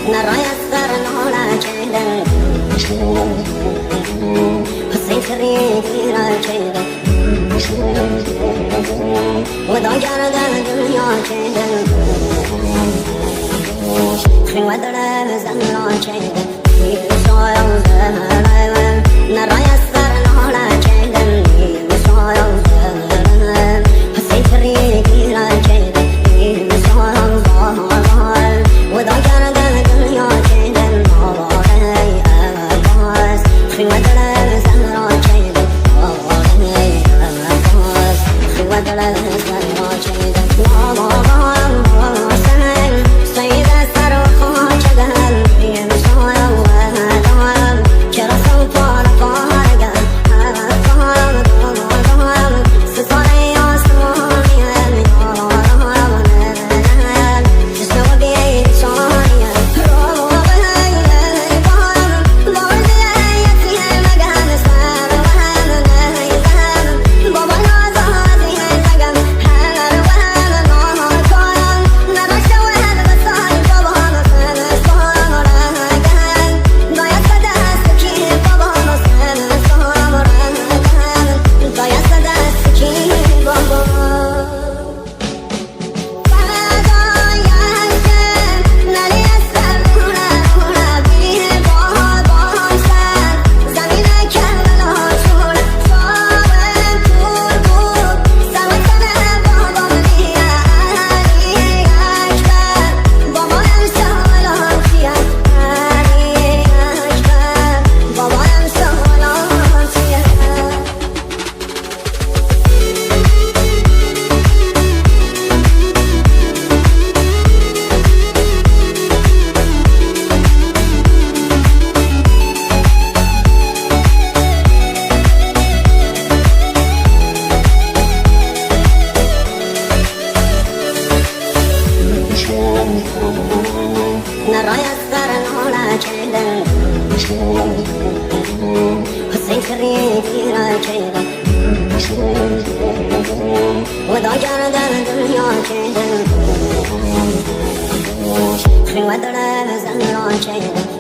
نراي الثرن ولا جيدا حسين كريم كيرا جيدا وضجر الدنيا جيدا في ودر زمنا جيدا نراي الثرن ولا جيدا حسين كريم كيرا جيدا وضجر الدنيا جيدا في ودر زمنا جيدا في ودر زمنا جيدا سيد الثروة جدل في مشوار جرس طارق نراي الثرن ولا جيدا حسين كريم كيرا جيدا وضجر الدنيا جيدا في ودر زمنا جيدا